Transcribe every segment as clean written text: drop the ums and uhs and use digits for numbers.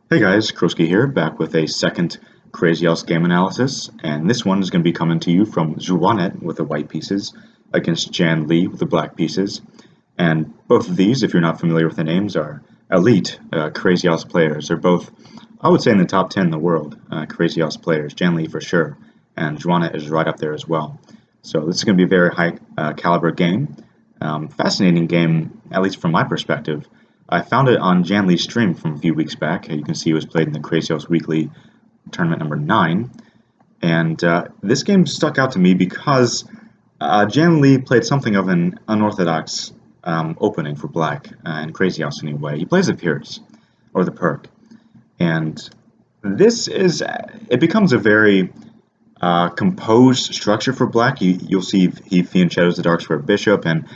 Hey guys, Kroski here, back with a second Crazyhouse game analysis, and this one is going to be coming to you from Xuanet with the white pieces against JannLee with the black pieces. And both of these, if you're not familiar with the names, are elite Crazyhouse players. They're both, I would say, in the top 10 in the world, Crazyhouse players. JannLee for sure, and Xuanet is right up there as well. So this is going to be a very high caliber game. Fascinating game, at least from my perspective. I found it on JannLee's stream from a few weeks back. You can see it was played in the Crazyhouse Weekly tournament number 9. And this game stuck out to me because JannLee played something of an unorthodox opening for black in Crazyhouse anyway. He plays the Pierce, or the perk. And it becomes a very composed structure for black. You'll see he fianchettos the dark square bishop and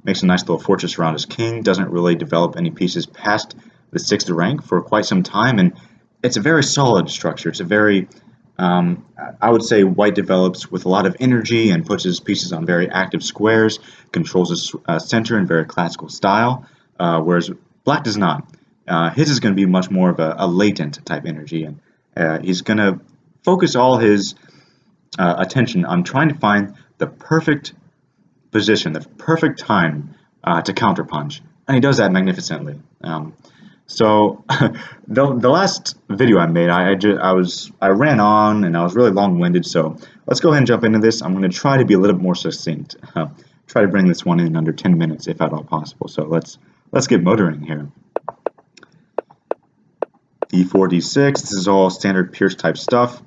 makes a nice little fortress around his king, doesn't really develop any pieces past the 6th rank for quite some time, and it's a very solid structure. It's a very, I would say white develops with a lot of energy and puts his pieces on very active squares, controls his center in very classical style, whereas black does not. His is going to be much more of a latent type energy, and he's going to focus all his attention on trying to find the perfect position, the perfect time to counterpunch, and he does that magnificently. So the last video I made, I ran on and I was really long-winded. So let's go ahead and jump into this. I'm going to try to be a little bit more succinct. Try to bring this one in under 10 minutes, if at all possible. So let's get motoring here. E4, D6. This is all standard Pierce type stuff.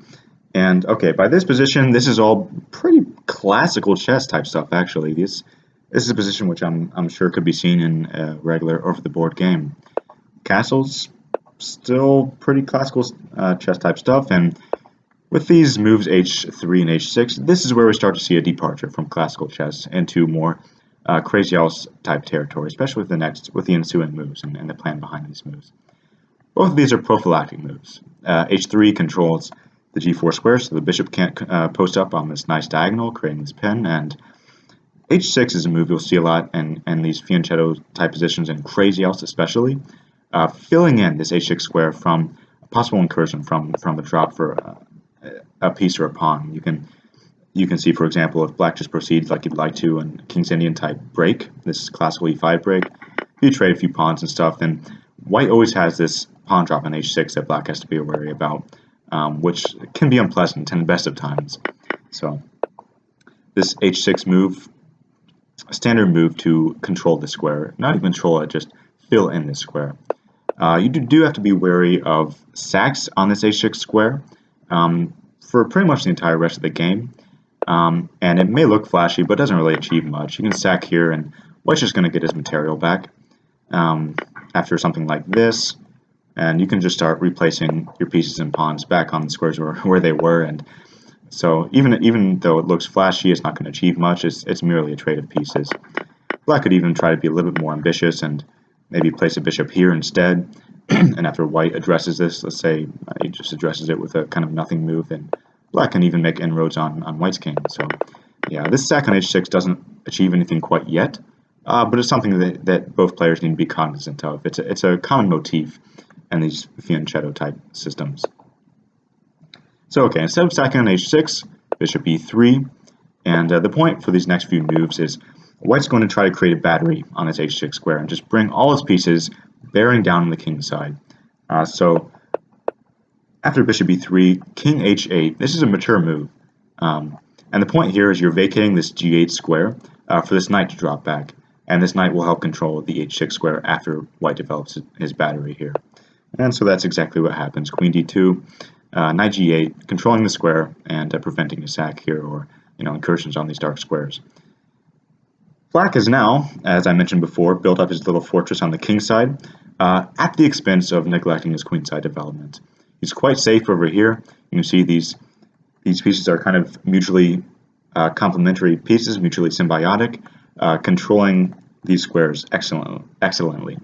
And okay, by this position, this is all pretty classical chess type stuff. Actually, this is a position which I'm sure could be seen in a regular over-the-board game. Castles, still pretty classical chess type stuff. And with these moves H3 and H6, this is where we start to see a departure from classical chess into more Crazyhouse type territory, especially with the ensuing moves and the plan behind these moves. Both of these are prophylactic moves. H3 controls the G4 square, so the bishop can't post up on this nice diagonal, creating this pin, and H6 is a move you'll see a lot in these fianchetto type positions in Crazyhouse especially, filling in this H6 square from a possible incursion from a drop for a piece or a pawn. You can see, for example, if black just proceeds like you'd like to in King's Indian type break, this classical E5 break, if you trade a few pawns and stuff, then white always has this pawn drop on H6 that black has to be wary about, which can be unpleasant in the best of times. So this H6 move, a standard move to control the square, not even control it, just fill in this square. You do have to be wary of sacks on this H6 square for pretty much the entire rest of the game. And it may look flashy, but doesn't really achieve much. You can sack here, and white's just going to get his material back after something like this. And you can just start replacing your pieces and pawns back on the squares where they were. And so even though it looks flashy, it's not going to achieve much. It's merely a trade of pieces. Black could even try to be a little bit more ambitious and maybe place a bishop here instead. And after white addresses this, let's say he just addresses it with a kind of nothing move, and black can even make inroads on white's king. So yeah, this sack on H6 doesn't achieve anything quite yet, but it's something that both players need to be cognizant of. It's a common motif in these fianchetto type systems. So okay, instead of sacking on H6, bishop E3, and the point for these next few moves is white's going to try to create a battery on his H6 square and just bring all his pieces bearing down on the king's side. So after bishop E3, king H8, this is a mature move. And the point here is you're vacating this G8 square for this knight to drop back, and this knight will help control the H6 square after white develops his battery here. And so that's exactly what happens. Queen D2, knight G8, controlling the square and preventing a sack here or incursions on these dark squares. Black has now, as I mentioned before, built up his little fortress on the king side at the expense of neglecting his queen side development. He's quite safe over here. You can see these pieces are kind of mutually complementary pieces, mutually symbiotic, controlling these squares excellently,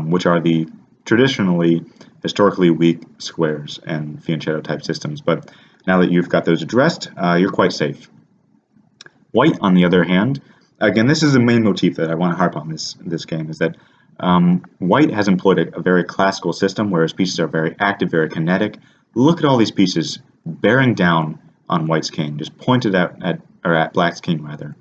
which are the traditionally historically weak squares and fianchetto type systems. But now that you've got those addressed, you're quite safe. White, on the other hand, again, this is the main motif that I want to harp on this game, is that White has employed a very classical system where his pieces are very active, very kinetic. Look at all these pieces bearing down on White's king, just pointed at Black's king rather.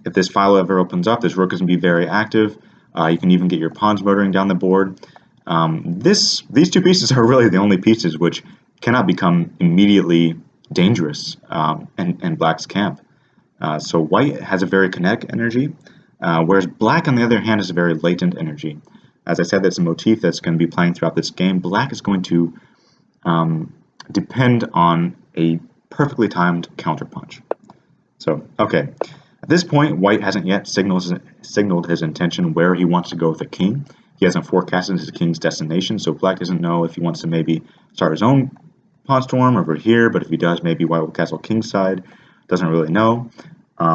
If this file ever opens up, this rook is going to be very active. You can even get your pawns motoring down the board. These two pieces are really the only pieces which cannot become immediately dangerous in Black's camp. So White has a very kinetic energy, whereas Black, on the other hand, is a very latent energy. As I said, that's a motif that's going to be playing throughout this game. Black is going to depend on a perfectly timed counterpunch. So, okay. At this point, White hasn't yet signaled his intention where he wants to go with the king. He hasn't forecasted his king's destination, so Black doesn't know if he wants to maybe start his own pawn storm over here, but if he does, maybe White will castle kingside. Doesn't really know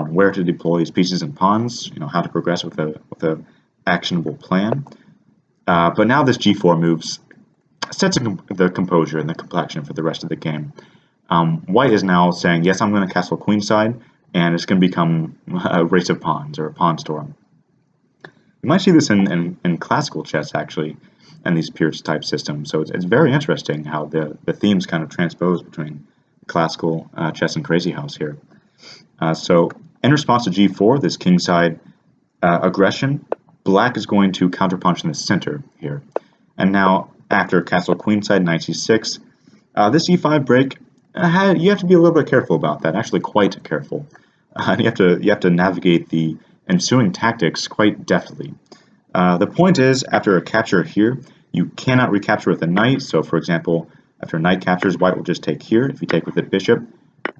where to deploy his pieces and pawns, how to progress with a actionable plan. But now this g4 moves sets the composure and the complexion for the rest of the game. White is now saying, yes, I'm going to castle queenside, and it's going to become a race of pawns or a pawn storm. You might see this in classical chess, actually, and these Pierce type systems. So it's very interesting how the themes kind of transpose between classical chess and Crazyhouse here. So in response to g4, this kingside aggression, Black is going to counterpunch in the center here. And now after castle queenside, knight c6, this e5 break, you have to be a little bit careful about that, actually quite careful. You have to navigate the ensuing tactics quite deftly. The point is, after a capture here, you cannot recapture with a knight. So for example, after knight captures, White will just take here. If you take with the bishop,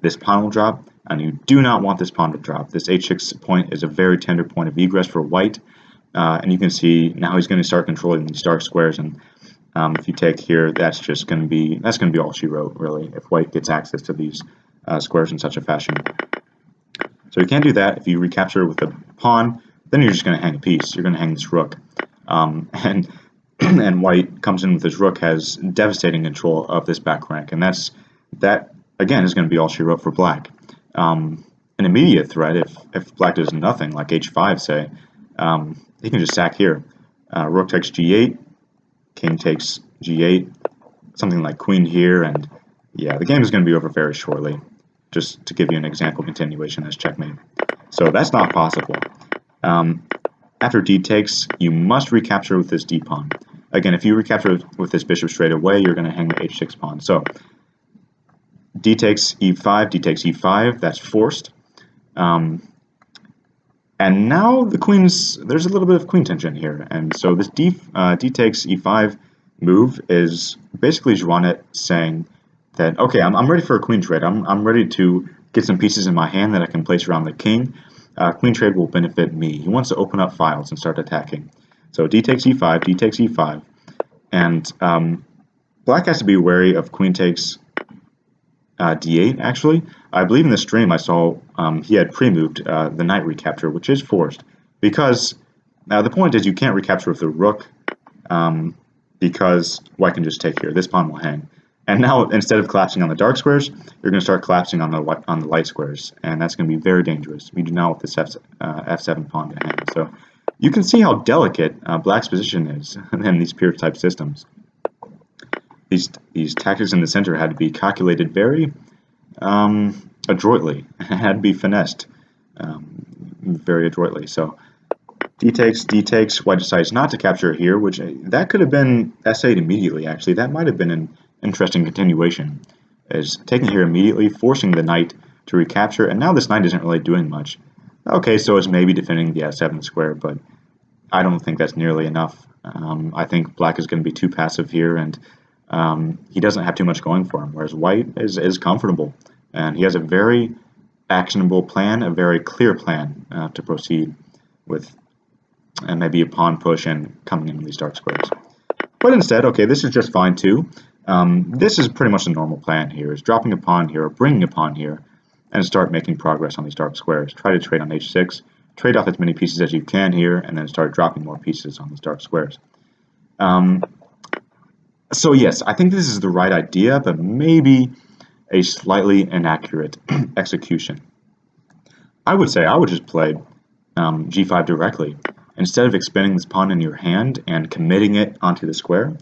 this pawn will drop, and you do not want this pawn to drop. This h6 point is a very tender point of egress for White, and you can see now he's going to start controlling these dark squares. And if you take here, that's going to be all she wrote, really, if White gets access to these squares in such a fashion. So you can't do that. If you recapture with a pawn, then you're just going to hang a piece. You're going to hang this rook, and White comes in with his rook, has devastating control of this back rank, and that again is going to be all she wrote for Black. An immediate threat, if Black does nothing, like h5 say, he can just sack here. Rook takes g8, king takes g8, something like queen here, and yeah, the game is going to be over very shortly. Just to give you an example continuation as checkmate. So that's not possible. After d takes, you must recapture with this d pawn. Again, if you recapture with this bishop straight away, you're going to hang the h6 pawn. So d takes e5, d takes e5, that's forced. And now there's a little bit of queen tension here. And so this d takes e5 move is basically Xuanet saying that, okay, I'm ready for a queen trade. I'm ready to get some pieces in my hand that I can place around the king. Queen trade will benefit me. He wants to open up files and start attacking. So d takes e5, d takes e5. And Black has to be wary of queen takes d8, actually. I believe in the stream I saw he had pre-moved the knight recapture, which is forced. Because the point is you can't recapture with the rook because White can just take here. This pawn will hang. And now, instead of collapsing on the dark squares, you're going to start collapsing on the light squares, and that's going to be very dangerous. We do not want this f7 pawn to hang. So you can see how delicate Black's position is in these Pierce type systems. These tactics in the center had to be calculated very adroitly. It had to be finessed very adroitly. So d takes. White decides not to capture here, which that could have been essayed immediately. Actually, that might have been an interesting continuation, is taking here immediately, forcing the knight to recapture, and now this knight isn't really doing much. Okay, so it's maybe defending the f7 square, but I don't think that's nearly enough. I think Black is going to be too passive here, and he doesn't have too much going for him, whereas White is comfortable, and he has a very actionable plan, a very clear plan to proceed with, and maybe a pawn push and coming in with these dark squares. But instead, okay, this is just fine too. This is pretty much the normal plan here, is dropping a pawn here or bringing a pawn here and start making progress on these dark squares. Try to trade on h6, trade off as many pieces as you can here, and then start dropping more pieces on these dark squares. So yes, I think this is the right idea, but maybe a slightly inaccurate execution. I would say I would just play g5 directly. instead of expending this pawn in your hand and committing it onto the square.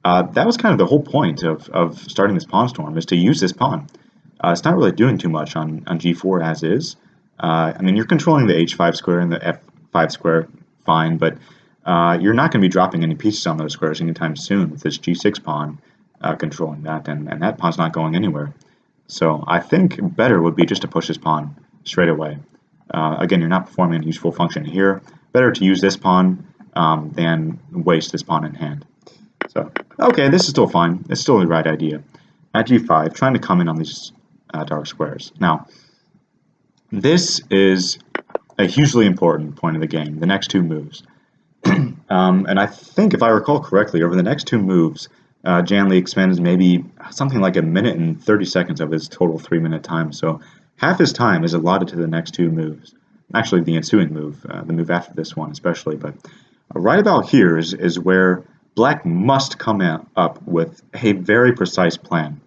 That was kind of the whole point of starting this pawn storm, is to use this pawn. It's not really doing too much on g4 as is. I mean, you're controlling the h5 square and the f5 square fine, but you're not going to be dropping any pieces on those squares anytime soon with this g6 pawn controlling that, and that pawn's not going anywhere. So I think better would be just to push this pawn straight away. Again, you're not performing a useful function here. Better to use this pawn than waste this pawn in hand. So, okay, this is still fine. It's still the right idea. At g5, trying to come in on these dark squares. Now, this is a hugely important point of the game, the next two moves. And I think, if I recall correctly, over the next two moves, JannLee expends maybe something like 1 minute and 30 seconds of his total 3-minute time. So half his time is allotted to the next two moves. Actually, the ensuing move, the move after this one especially. But right about here is where Black must come up with a very precise plan.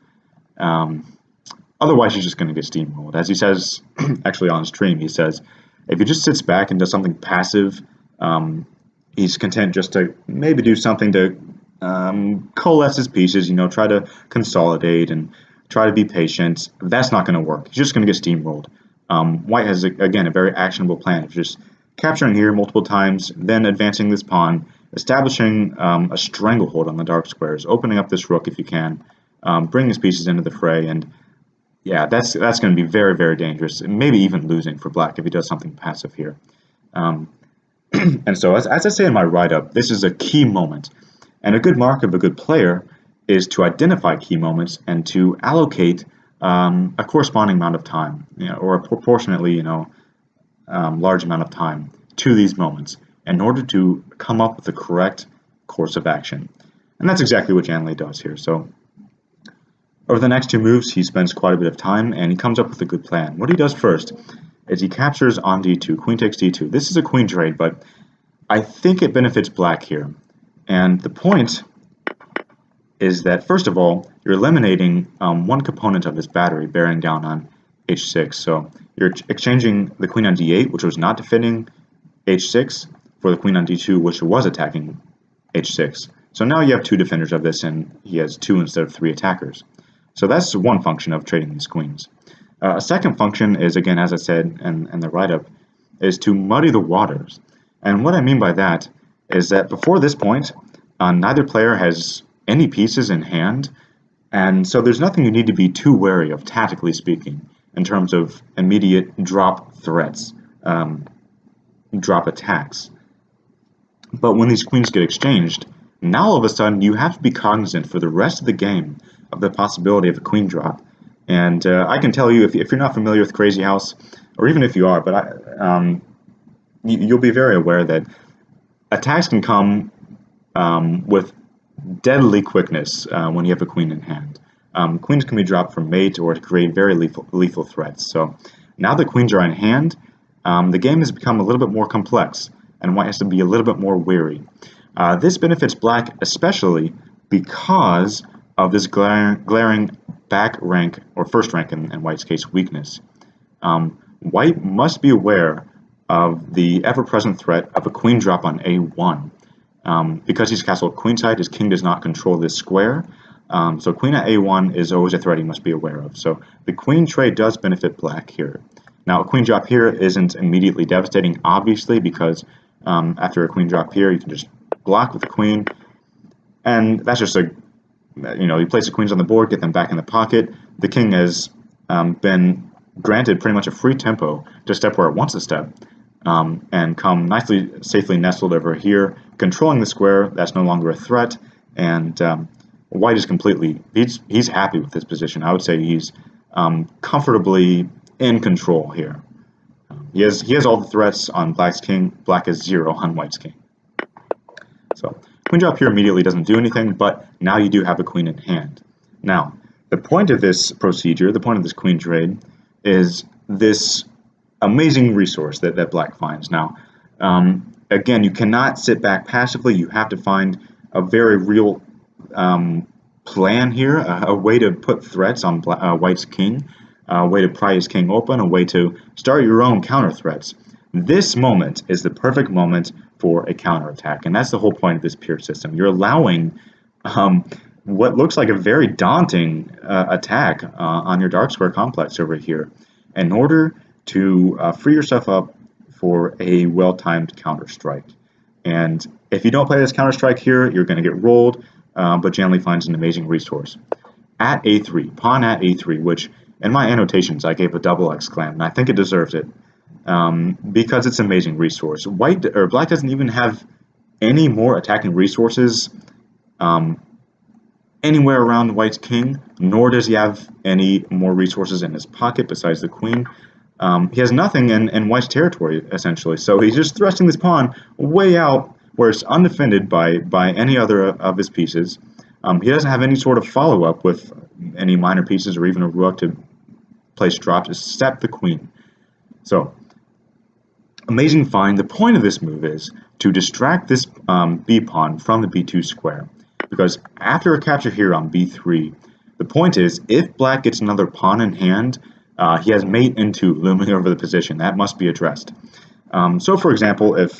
Otherwise, he's just going to get steamrolled. As he says, actually on stream, he says, if he just sits back and does something passive, he's content just to maybe do something to coalesce his pieces, try to consolidate and try to be patient. That's not going to work. He's just going to get steamrolled. White has, again, a very actionable plan of just capturing here multiple times, then advancing this pawn, establishing a stranglehold on the dark squares, opening up this rook if you can, bringing his pieces into the fray, and yeah, that's going to be very, very dangerous, maybe even losing for Black if he does something passive here. And so, as I say in my write-up, this is a key moment. And a good mark of a good player is to identify key moments and to allocate a corresponding amount of time, or a proportionately, large amount of time to these moments in order to come up with the correct course of action. And that's exactly what JannLee does here. So over the next two moves, he spends quite a bit of time, and he comes up with a good plan. What he does first is he captures on d2, queen takes d2. This is a queen trade, but I think it benefits Black here. And the point is that, first of all, you're eliminating one component of this battery bearing down on h6. So you're exchanging the queen on d8, which was not defending h6, for the queen on d2, which was attacking h6. So now you have two defenders of this, and he has 2 instead of 3 attackers. So that's one function of trading these queens. A second function is, again, as I said in the write-up, is to muddy the waters. And what I mean by that is that before this point, neither player has any pieces in hand, and so there's nothing you need to be too wary of, tactically speaking, in terms of immediate drop threats, drop attacks. But when these queens get exchanged, now all of a sudden you have to be cognizant for the rest of the game of the possibility of a queen drop. And I can tell you, if you're not familiar with Crazyhouse, or even if you are, but you'll be very aware that attacks can come with deadly quickness when you have a queen in hand. Queens can be dropped from mate or to create very lethal threats. So now that queens are in hand, the game has become a little bit more complex, and White has to be a little bit more wary. This benefits Black especially because of this glaring back rank, or first rank in White's case, weakness. White must be aware of the ever-present threat of a queen drop on a1. Because he's castled queenside, his king does not control this square, so queen at a1 is always a threat he must be aware of. So the queen trade does benefit Black here. Now, a queen drop here isn't immediately devastating, obviously, because after a queen drop here, you can just block with the queen, and that's just you place the queens on the board, get them back in the pocket. The king has been granted pretty much a free tempo to step where it wants to step, and come nicely, safely nestled over here, controlling the square. That's no longer a threat, and White is completely, he's happy with this position. I would say he's comfortably in control here. He has all the threats on Black's king. Black has 0 on White's king. So queen drop here immediately doesn't do anything, but now you do have a queen in hand. Now, the point of this procedure, the point of this queen trade, is this amazing resource that Black finds. Now, again, you cannot sit back passively. You have to find a very real plan here, a way to put threats on White's king, a way to pry his king open, a way to start your own counter threats. This moment is the perfect moment for a counterattack. And that's the whole point of this Pierce system. You're allowing what looks like a very daunting attack on your dark square complex over here in order to free yourself up for a well-timed counter strike. And if you don't play this counter strike here, you're going to get rolled, but JannLee finds an amazing resource. At a3, pawn at a3, which in my annotations I gave a double exclam, and I think it deserves it because it's an amazing resource. Black doesn't even have any more attacking resources anywhere around White's king, nor does he have any more resources in his pocket besides the queen. He has nothing in White's territory, essentially, so he's just thrusting this pawn way out where it's undefended by any other of his pieces. He doesn't have any sort of follow-up with any minor pieces or even a rook to place drops except the queen. So, amazing find. The point of this move is to distract this b-pawn from the b2 square, because after a capture here on b3, the point is if Black gets another pawn in hand, he has mate into looming over the position. That must be addressed. So for example, if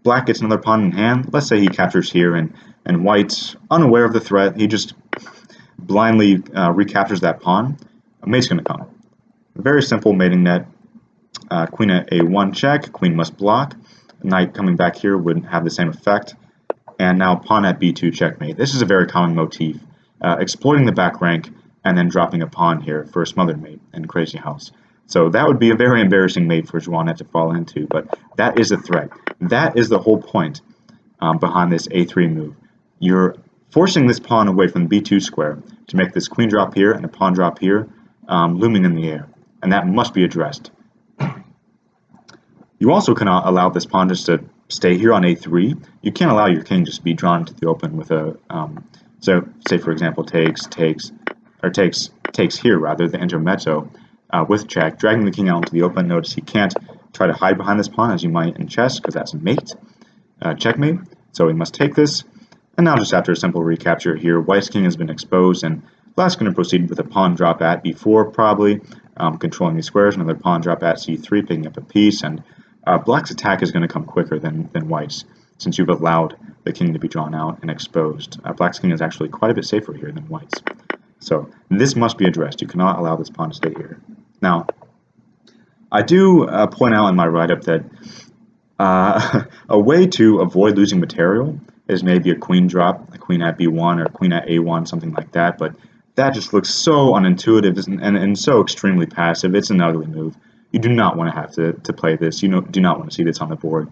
Black gets another pawn in hand, let's say he captures here and White's unaware of the threat, he just blindly recaptures that pawn, a mate's going to come. Very simple mating net. Queen at a1 check, queen must block. Knight coming back here would have the same effect. And now pawn at b2 checkmate. This is a very common motif, exploiting the back rank and then dropping a pawn here for a smothered mate in Crazyhouse. So that would be a very embarrassing mate for Xuanet to fall into, but that is a threat. That is the whole point behind this a3 move. You're forcing this pawn away from the b2 square to make this queen drop here and a pawn drop here looming in the air, and that must be addressed. You also cannot allow this pawn just to stay here on a3. You can't allow your king just to be drawn into the open with a, so say for example takes here rather, the intermezzo with check, dragging the king out into the open. Notice he can't try to hide behind this pawn as you might in chess because that's mate, checkmate. So he must take this, and now just after a simple recapture here, White's king has been exposed, and Black's going to proceed with a pawn drop at b4 probably, controlling these squares, another pawn drop at c3, picking up a piece, and Black's attack is going to come quicker than White's, since you've allowed the king to be drawn out and exposed. Black's king is actually quite a bit safer here than White's. So this must be addressed. You cannot allow this pawn to stay here. Now, I do point out in my write-up that a way to avoid losing material is maybe a queen drop, a queen at b1 or queen at a1, something like that, but that just looks so unintuitive and so extremely passive. It's an ugly move. You do not want to have to play this. You do not want to see this on the board.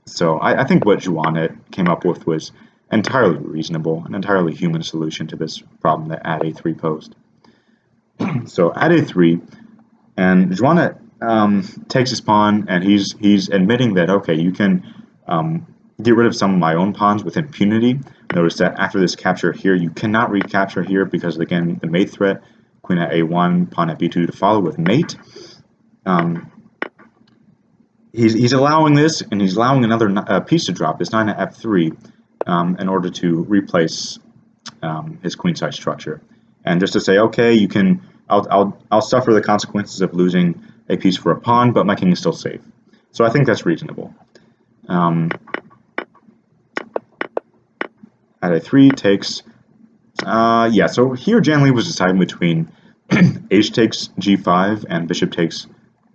So I think what Xuanet came up with was entirely reasonable, an entirely human solution to this problem that at a3 posed. So at a3, and Xuanet takes his pawn, and he's admitting that, okay, you can get rid of some of my own pawns with impunity. Notice that after this capture here, you cannot recapture here because, again, the mate threat. Queen at a1, pawn at b2 to follow with mate. He's allowing this, and he's allowing another piece to drop, this 9 at f3, in order to replace his queenside structure. And just to say, okay, you can, I'll suffer the consequences of losing a piece for a pawn, but my king is still safe. So I think that's reasonable. At a3 takes. Yeah, so here JannLee was deciding between h takes g5 and bishop takes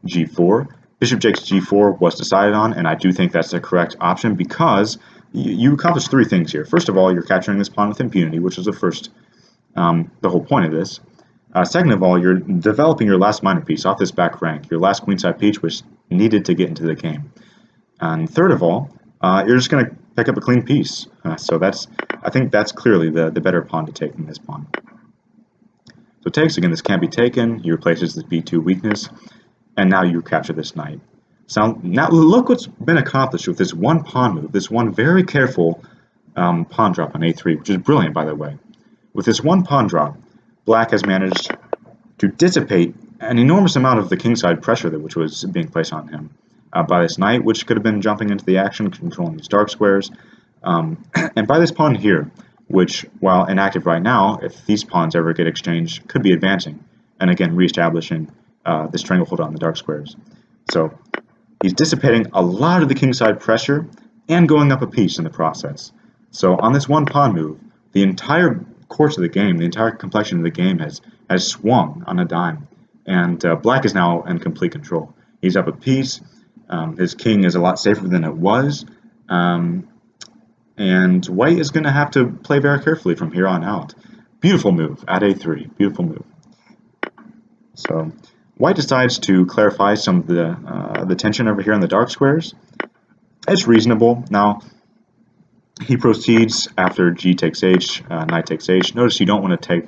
g4. Bishop takes g4 was decided on, and I do think that's the correct option because you accomplish three things here. First of all, you're capturing this pawn with impunity, which is the whole point of this. Second of all, you're developing your last minor piece off this back rank, your last queenside piece, which needed to get into the game. And third of all, you're just going to pick up a clean piece. So I think that's clearly the better pawn to take than this pawn. So takes, again, this can't be taken. He replaces this b2 weakness, and now you capture this knight. So now look what's been accomplished with this one pawn move, this one very careful pawn drop on a3, which is brilliant, by the way. With this one pawn drop, Black has managed to dissipate an enormous amount of the kingside pressure which was being placed on him by this knight, which could have been jumping into the action, controlling these dark squares, and by this pawn here, which, while inactive right now, if these pawns ever get exchanged, could be advancing, and again, reestablishing the stranglehold on the dark squares. So he's dissipating a lot of the kingside pressure and going up a piece in the process. So on this one pawn move, the entire course of the game, the entire complexion of the game has swung on a dime, and black is now in complete control. He's up a piece. His king is a lot safer than it was, and white is going to have to play very carefully from here on out. Beautiful move at a3. Beautiful move. So white decides to clarify some of the tension over here in the dark squares. It's reasonable. Now he proceeds after g takes h, knight takes h. Notice you don't want to take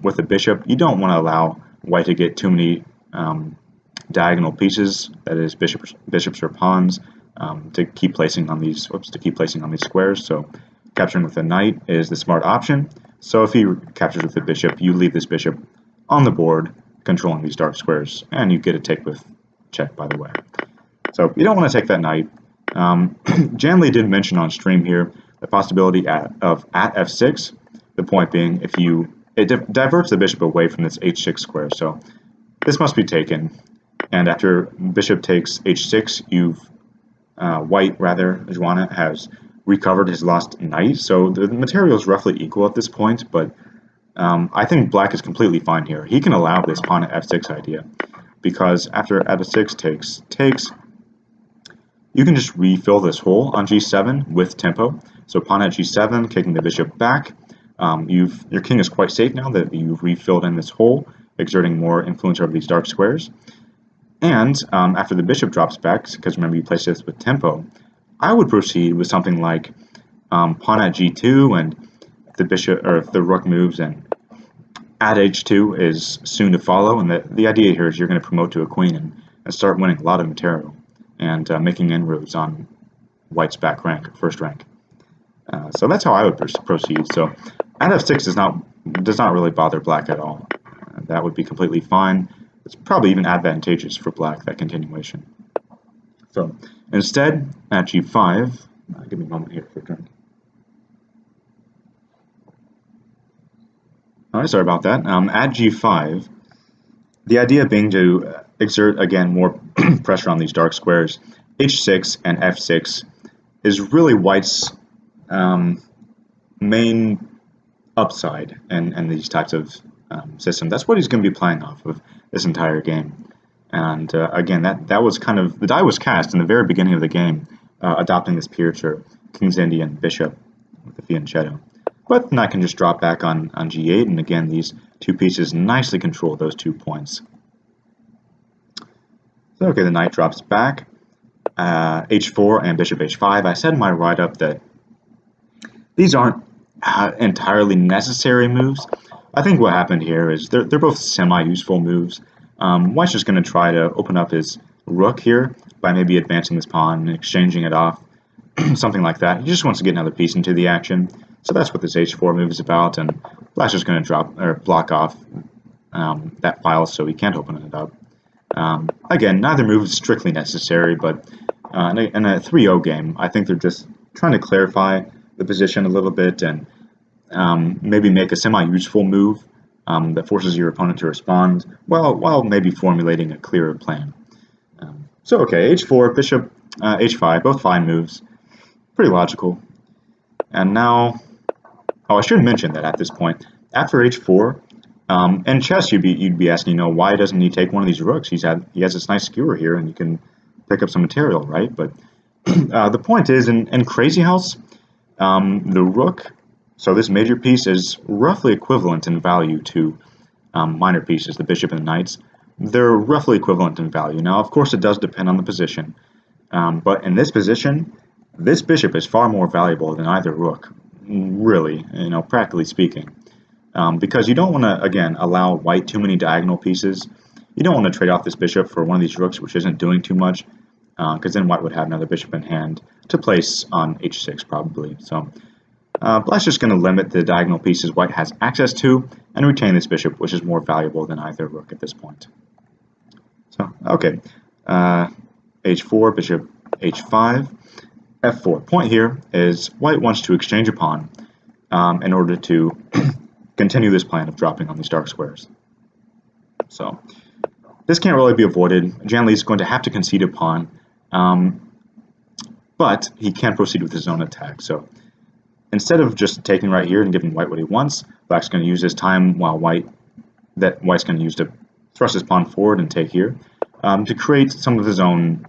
with the bishop. You don't want to allow white to get too many diagonal pieces, that is bishops or pawns, to keep placing on these squares. So capturing with the knight is the smart option. So if he captures with the bishop, you leave this bishop on the board controlling these dark squares, and you get a take with check, by the way. So you don't want to take that knight. JannLee did mention on stream here the possibility of at f6, the point being it diverts the bishop away from this h6 square, so this must be taken. And after bishop takes h6, Xuanet has recovered his lost knight, so the material is roughly equal at this point, but I think black is completely fine here. He can allow this pawn at f6 idea, because after at f6 takes, you can just refill this hole on g7 with tempo. So pawn at g7, kicking the bishop back. Your king is quite safe now that you've refilled in this hole, exerting more influence over these dark squares. And after the bishop drops back, because remember you placed this with tempo, I would proceed with something like pawn at g2, and if the bishop or if the rook moves, and at h2 is soon to follow. And the idea here is you're going to promote to a queen and start winning a lot of material and making inroads on white's back rank, first rank. So that's how I would proceed. So at f6 does not really bother black at all. That would be completely fine. It's probably even advantageous for black, that continuation. So instead, at g5, give me a moment here for a drink. Alright, sorry about that. At g5, the idea being to exert, again, more pressure on these dark squares. h6 and f6 is really white's main upside in these types of systems. That's what he's going to be playing off of this entire game. And again, that was kind of, the die was cast in the very beginning of the game, adopting this Pirscher King's Indian bishop with the fianchetto. But then I can just drop back on g8, and again, these two pieces nicely control those 2 points. So okay, the knight drops back, h4 and bishop h5. I said in my write-up that these aren't entirely necessary moves. I think what happened here is they're both semi-useful moves. White's just going to try to open up his rook here by maybe advancing this pawn and exchanging it off, something like that. He just wants to get another piece into the action. So that's what this h4 move is about, and black's just going to block off that file so he can't open it up. Again, neither move is strictly necessary, but in a 3-0 game, I think they're just trying to clarify the position a little bit and maybe make a semi-useful move that forces your opponent to respond while maybe formulating a clearer plan. So okay, h4, bishop h5, both fine moves, pretty logical. And now, I should mention that at this point, after h4, in chess you'd be asking, why doesn't he take one of these rooks? He has this nice skewer here, and you can pick up some material, right? But the point is, in Crazyhouse, the rook, so this major piece, is roughly equivalent in value to minor pieces, the bishop and the knights. They're roughly equivalent in value. Now, of course, it does depend on the position, but in this position, this bishop is far more valuable than either rook, really, practically speaking, because you don't want to, again, allow white too many diagonal pieces. You don't want to trade off this bishop for one of these rooks, which isn't doing too much, because then white would have another bishop in hand to place on h6 probably. So black's just going to limit the diagonal pieces white has access to and retain this bishop, which is more valuable than either rook at this point. So okay, h4, bishop h5, f4. Point here is white wants to exchange a pawn in order to continue this plan of dropping on these dark squares. So this can't really be avoided. JannLee is going to have to concede a pawn, but he can proceed with his own attack. So instead of just taking right here and giving white what he wants, black's going to use his time while white's going to use to thrust his pawn forward and take here to create some of his own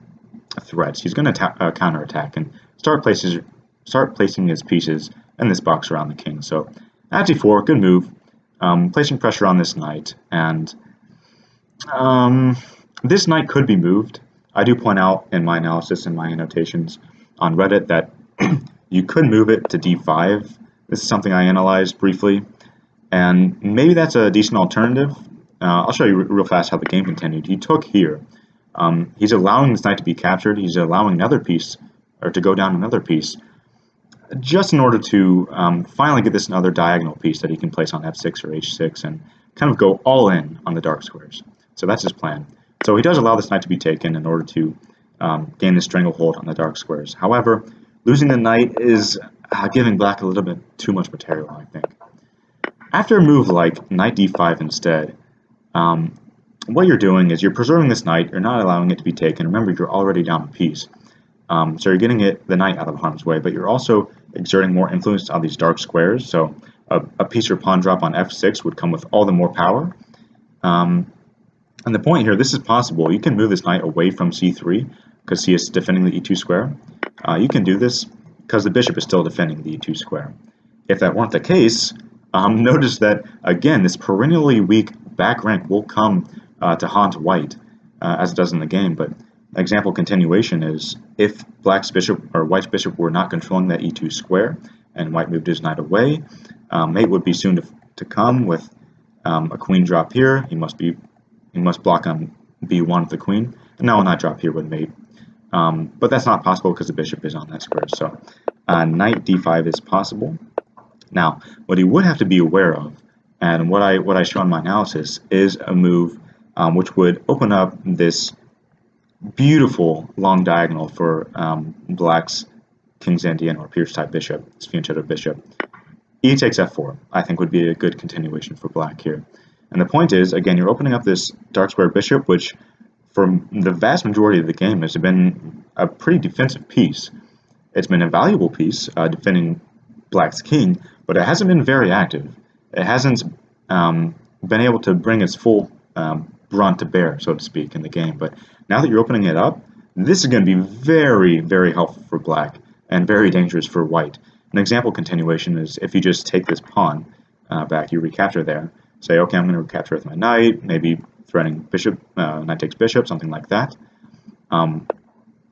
threats. He's going to counterattack and start placing his pieces in this box around the king. So at d4, good move, placing pressure on this knight, and this knight could be moved. I do point out in my analysis and my annotations on Reddit that you could move it to d5. This is something I analyzed briefly, and maybe that's a decent alternative. I'll show you real fast how the game continued. He took here. He's allowing this knight to be captured. He's allowing another piece, or to go down another piece, just in order to finally get this another diagonal piece that he can place on f6 or h6 and kind of go all in on the dark squares. So that's his plan. So he does allow this knight to be taken in order to gain this stranglehold on the dark squares. However, losing the knight is giving black a little bit too much material, I think. After a move like knight d5 instead, what you're doing is you're preserving this knight, you're not allowing it to be taken. Remember, you're already down a piece. So you're getting the knight out of harm's way, but you're also exerting more influence on these dark squares. So a piece or pawn drop on f6 would come with all the more power. And the point here, this is possible. You can move this knight away from c3 because he is defending the e2 square. You can do this because the bishop is still defending the e2 square. If that weren't the case, notice that, again, this perennially weak back rank will come to haunt white, as it does in the game. But example continuation is if black's bishop or white's bishop were not controlling that e2 square and white moved his knight away, mate would be soon to come with a queen drop here. He must block on b1 with the queen, and now a knight drop here would mate. But that's not possible because the bishop is on that square. So knight d5 is possible. Now, what he would have to be aware of, and what I show in my analysis, is a move which would open up this beautiful long diagonal for black's King's Indian or Pierce type bishop, Sfianchetto bishop. E takes f4, I think, would be a good continuation for black here. And the point is, again, you're opening up this dark square bishop, which for the vast majority of the game has been a pretty defensive piece. It's been a valuable piece defending black's king, but it hasn't been very active. It hasn't been able to bring its full brunt to bear, so to speak, in the game. But now that you're opening it up, this is going to be very, very helpful for black and very dangerous for white. An example continuation is if you just take this pawn back, you recapture there. Say, okay, I'm going to recapture with my knight, maybe threatening bishop, knight takes bishop, something like that.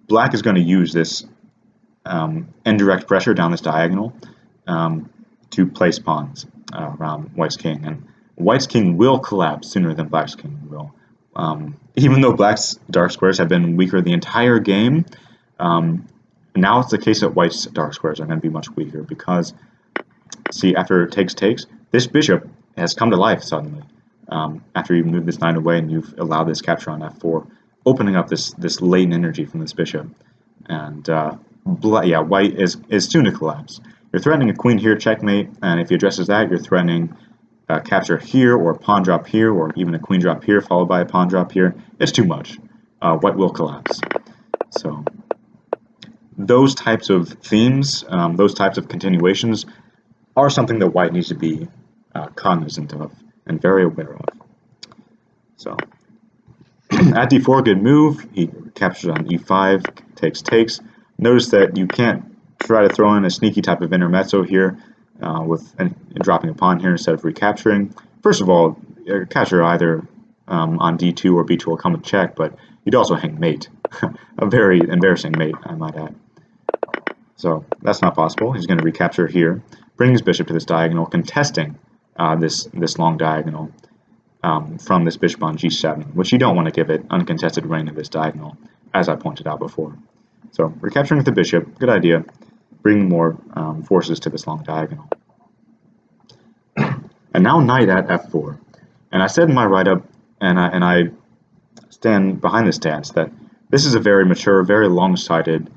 Black is going to use this indirect pressure down this diagonal to place pawns around white's king, and white's king will collapse sooner than black's king will. Even though black's dark squares have been weaker the entire game, now it's the case that white's dark squares are going to be much weaker because, see, after takes, this bishop has come to life suddenly. After you move this knight away and you've allowed this capture on f4, opening up this latent energy from this bishop. And white is soon to collapse. You're threatening a queen here, checkmate, and if he addresses that, you're threatening capture here, or a pawn drop here, or even a queen drop here, followed by a pawn drop here. It's too much. White will collapse. So those types of themes, those types of continuations, are something that white needs to be cognizant of and very aware of. So at d4, good move. He captures on e5, takes. Notice that you can't try to throw in a sneaky type of intermezzo here with dropping a pawn here instead of recapturing. First of all, capture either on d2 or b2 will come with check, but you'd also hang mate. A very embarrassing mate, I might add. So that's not possible. He's going to recapture here, bring his bishop to this diagonal, contesting this long diagonal from this bishop on g7, which you don't want to give it uncontested reign of this diagonal, as I pointed out before. So recapturing with the bishop, good idea. Bring more forces to this long diagonal. And now knight at f4. And I said in my write-up, and I stand behind this stance, that this is a very mature, very long-sighted,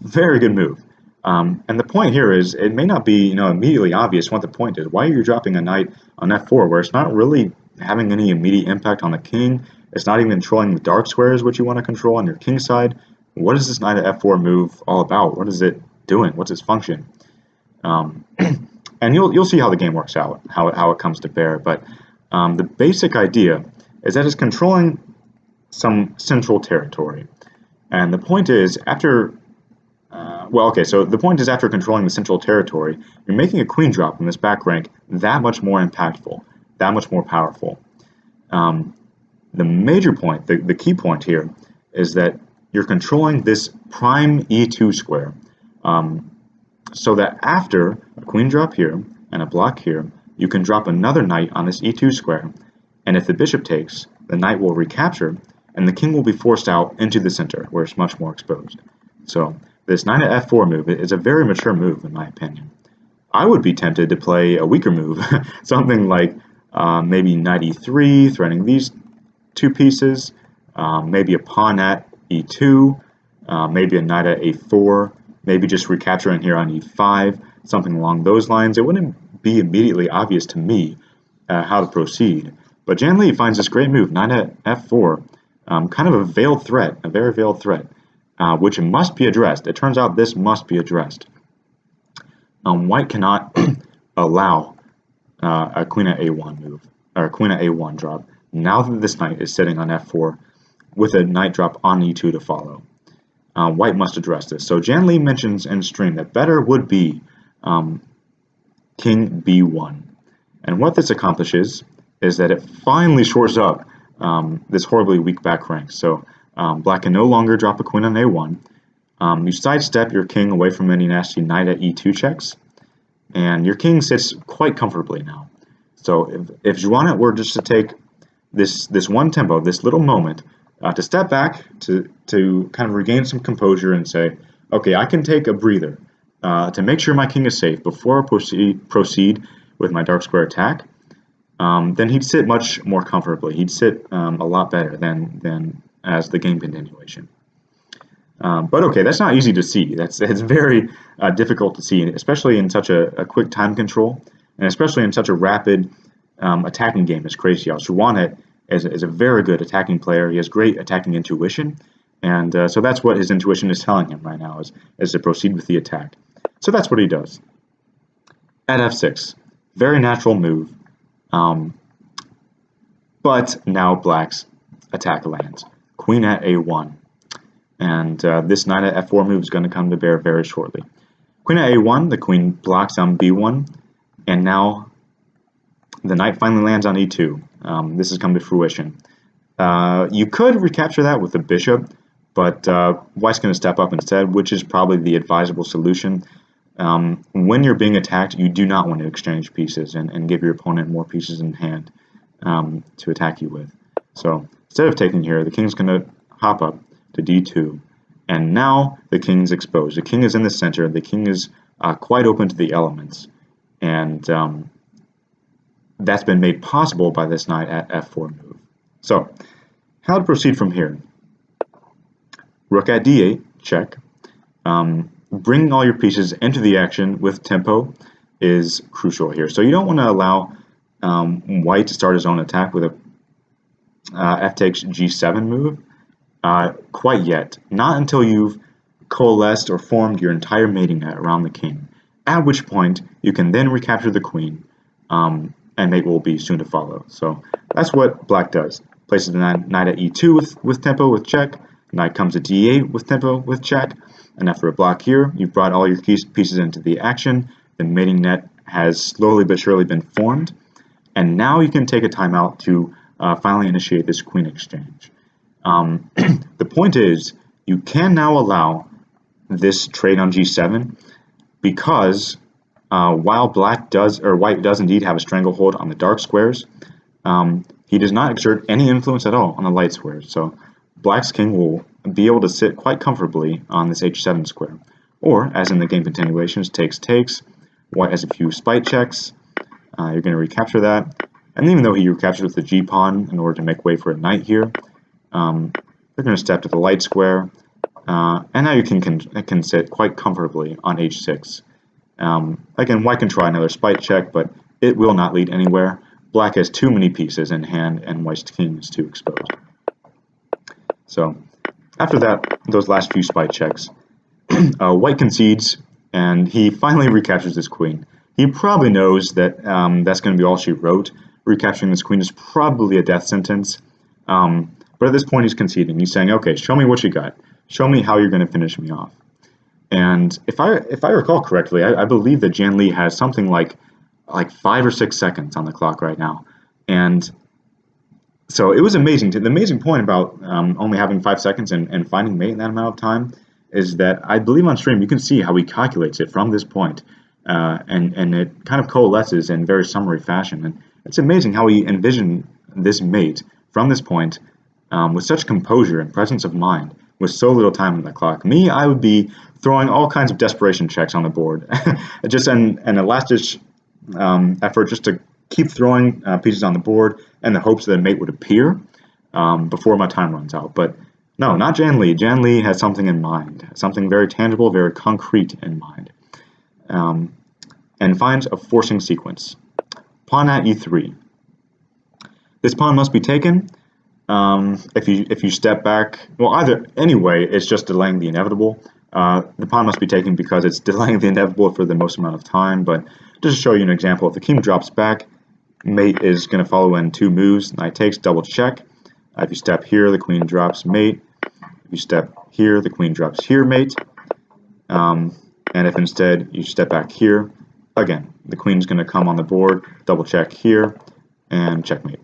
very good move. And the point here is, it may not be immediately obvious what the point is. Why are you dropping a knight on f4 where it's not really having any immediate impact on the king. It's not even controlling the dark squares, which you want to control on your king side. What is this knight at f4 move all about? What is it doing? What's its function? And you'll see how the game works out, how it comes to bear. But the basic idea is that it's controlling some central territory, and the point is after after controlling the central territory, you're making a queen drop in this back rank that much more impactful, that much more powerful. The major point, the key point here, is that you're controlling this prime e2 square, so that after a queen drop here and a block here, you can drop another knight on this e2 square, and if the bishop takes, the knight will recapture, and the king will be forced out into the center, where it's much more exposed. So this knight at f4 move is a very mature move, in my opinion. I would be tempted to play a weaker move, something like maybe knight e3, threatening these two pieces, maybe a pawn at e2, maybe a knight at a4, maybe just recapturing here on e5, something along those lines. It wouldn't be immediately obvious to me how to proceed, but JannLee finds this great move, knight at f4, kind of a veiled threat, a very veiled threat, which must be addressed. It turns out this must be addressed. White cannot allow a queen at a1 move, or a queen at a1 drop, now that this knight is sitting on f4 with a knight drop on e2 to follow. White must address this. So JannLee mentions in stream that better would be king b1. And what this accomplishes is that it finally shores up this horribly weak back rank. So black can no longer drop a queen on a1. You sidestep your king away from any nasty knight at e2 checks, and your king sits quite comfortably now. So if Xuanet were just to take this one tempo, this little moment, to step back, to kind of regain some composure and say, okay, I can take a breather to make sure my king is safe before I proceed with my dark square attack, then he'd sit much more comfortably. He'd sit a lot better than as the game continuation. But okay, that's not easy to see. It's very difficult to see, especially in such a quick time control, and especially in such a rapid attacking game as Crazyhouse. Xuanet is a very good attacking player. He has great attacking intuition, and so that's what his intuition is telling him right now, is to proceed with the attack. So that's what he does. At f6, very natural move, but now black's attack lands. Queen at a1. And this knight at f4 move is going to come to bear very shortly. Queen at a1, the queen blocks on b1, and now the knight finally lands on e2. This has come to fruition. You could recapture that with the bishop, but white's going to step up instead, which is probably the advisable solution. When you're being attacked, you do not want to exchange pieces and give your opponent more pieces in hand to attack you with. So instead of taking here, the king's going to hop up to d2, and now the king's exposed. The king is in the center. The king is quite open to the elements, and that's been made possible by this knight at f4 move. So how to proceed from here? Rook at d8, check. Bringing all your pieces into the action with tempo is crucial here. So you don't want to allow white to start his own attack with a f takes g7 move. Quite yet. Not until you've coalesced or formed your entire mating net around the king, at which point you can then recapture the queen, and mate will be soon to follow. So that's what black does. Places the knight at e2 with tempo with check, knight comes to d8 with tempo with check, and after a block here, you've brought all your pieces into the action, the mating net has slowly but surely been formed, and now you can take a timeout to finally initiate this queen exchange. The point is, you can now allow this trade on g7 because while white does indeed have a stranglehold on the dark squares, he does not exert any influence at all on the light squares. So black's king will be able to sit quite comfortably on this h7 square. Or, as in the game continuations, takes, white has a few spite checks, you're going to recapture that. And even though he recaptured with the g-pawn in order to make way for a knight here, they're going to step to the light square, and now you can sit quite comfortably on h6. Again, white can try another spite check, but it will not lead anywhere. black has too many pieces in hand and white's king is too exposed. So after that, those last few spy checks, white concedes and he finally recaptures his queen. He probably knows that that's going to be all she wrote. Recapturing this queen is probably a death sentence. But at this point, he's conceding. He's saying, okay, show me what you got. Show me how you're going to finish me off. And if I recall correctly, I believe that JannLee has something like 5 or 6 seconds on the clock right now. And so it was amazing. The amazing point about only having 5 seconds and finding mate in that amount of time is that I believe on stream you can see how he calculates it from this point. And it kind of coalesces in very summary fashion. And it's amazing how he envisioned this mate from this point with such composure and presence of mind with so little time on the clock. Me, I would be throwing all kinds of desperation checks on the board. Just an last-ditch effort just to keep throwing pieces on the board in the hopes that a mate would appear before my time runs out. But no, not JannLee. JannLee has something in mind, something very tangible, very concrete in mind, and finds a forcing sequence. Pawn at e3. This pawn must be taken. If you step back, well, anyway, it's just delaying the inevitable. The pawn must be taken because it's delaying the inevitable for the most amount of time. But just to show you an example, if the king drops back, mate is going to follow in 2 moves. Knight takes, double check. If you step here, the queen drops mate. If you step here, the queen drops here, mate. And if instead you step back here, again, the queen's going to come on the board, double check here, and checkmate.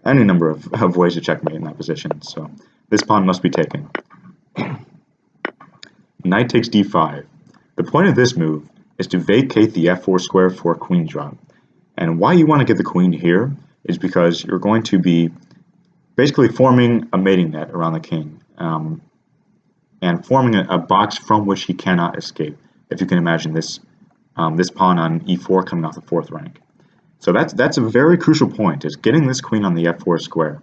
Any number of ways to checkmate in that position. So this pawn must be taken. Knight takes d5. The point of this move is to vacate the f4 square for a queen drop. And why you want to get the queen here is because you're going to be basically forming a mating net around the king and forming a box from which he cannot escape. If you can imagine this pawn on e4 coming off the 4th rank. So that's a very crucial point, is getting this queen on the f4 square.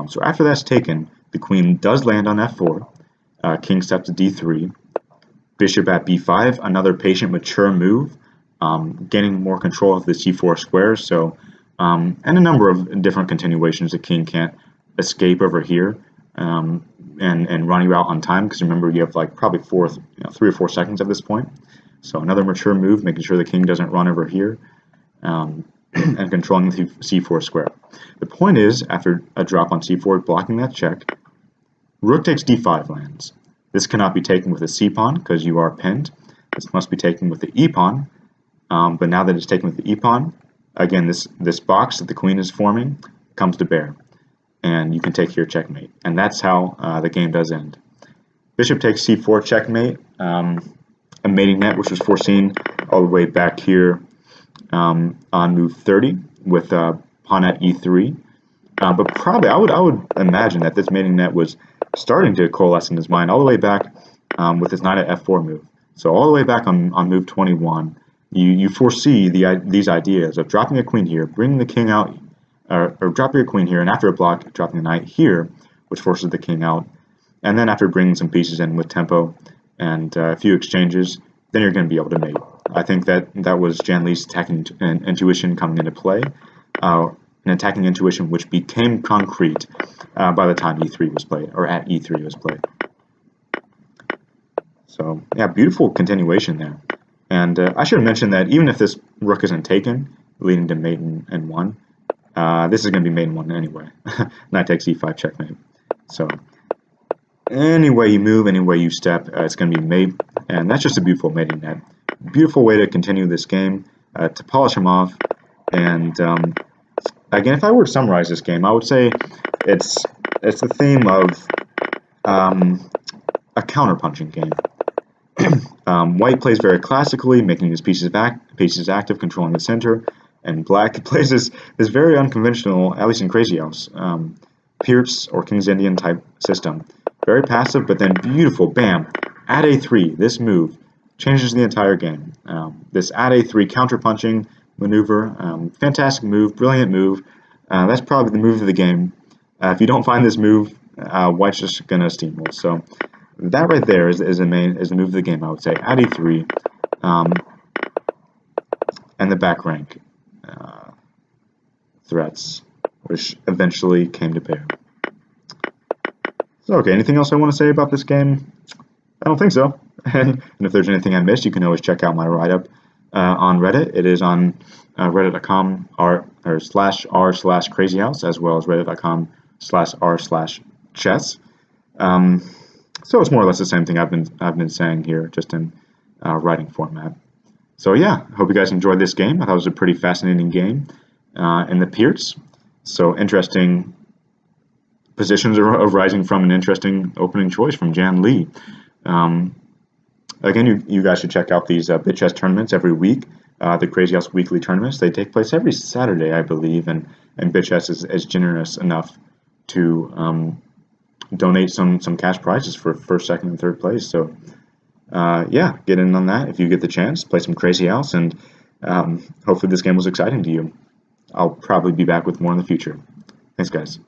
So after that's taken, the queen does land on f4. King steps to d3. Bishop at b5, another patient, mature move, gaining more control of the c4 square. So, and a number of different continuations. The king can't escape over here and run you out on time, because remember you have like probably 3 or 4 seconds at this point. So another mature move, making sure the king doesn't run over here. And controlling the c4 square. The point is, after a drop on c4, blocking that check, rook takes d5 lands. This cannot be taken with a c-pawn because you are pinned. This must be taken with the e-pawn. But now that it's taken with the e-pawn, again, this box that the queen is forming comes to bear. And you can take here checkmate. And that's how the game does end. Bishop takes c4 checkmate. A mating net, which was foreseen all the way back here on move 30 with pawn at e3. But probably I would imagine that this mating net was starting to coalesce in his mind all the way back with his knight at f4 move. So all the way back on move 21, you foresee these ideas of dropping a queen here, bringing the king out, or dropping a queen here, and after a block, dropping a knight here, which forces the king out. And then after bringing some pieces in with tempo and a few exchanges, then you're going to be able to mate. I think that was JannLee's attacking intuition coming into play, an attacking intuition which became concrete by the time e3 was played, or at e3 was played. So yeah, beautiful continuation there. And I should have mentioned that even if this rook isn't taken, leading to mate in 1, this is going to be mate in 1 anyway. Knight takes e5 checkmate. So any way you move, any way you step, it's going to be mate, and that's just a beautiful mating net. Beautiful way to continue this game, to polish him off. And again, if I were to summarize this game, I would say it's the theme of a counterpunching game. White plays very classically, making his pieces active, controlling the center, and black plays this very unconventional, at least in Crazyhouse, Pierce or King's Indian type system. Very passive, but then beautiful, bam, at a3, this move changes the entire game. This at a3 counterpunching maneuver, fantastic move, brilliant move. That's probably the move of the game. If you don't find this move, White's just gonna steamroll. So that right there is the move of the game, I would say. At e3, and the back rank. threats, which eventually came to bear. So, okay, anything else I want to say about this game? I don't think so. And if there's anything I missed, you can always check out my write-up on Reddit. It is on reddit.com/r/crazyhouse, as well as reddit.com/r/chess. So it's more or less the same thing I've been saying here, just in writing format. So yeah, I hope you guys enjoyed this game. I thought it was a pretty fascinating game in the Pierce. So interesting positions arising from an interesting opening choice from JannLee. Again, you guys should check out these bit chess tournaments every week. The Crazyhouse Weekly tournaments. They take place every Saturday, I believe, and bit chess is generous enough to donate some cash prizes for first, second, and third place. So yeah, get in on that if you get the chance. Play some Crazyhouse, and hopefully this game was exciting to you. I'll probably be back with more in the future. Thanks, guys.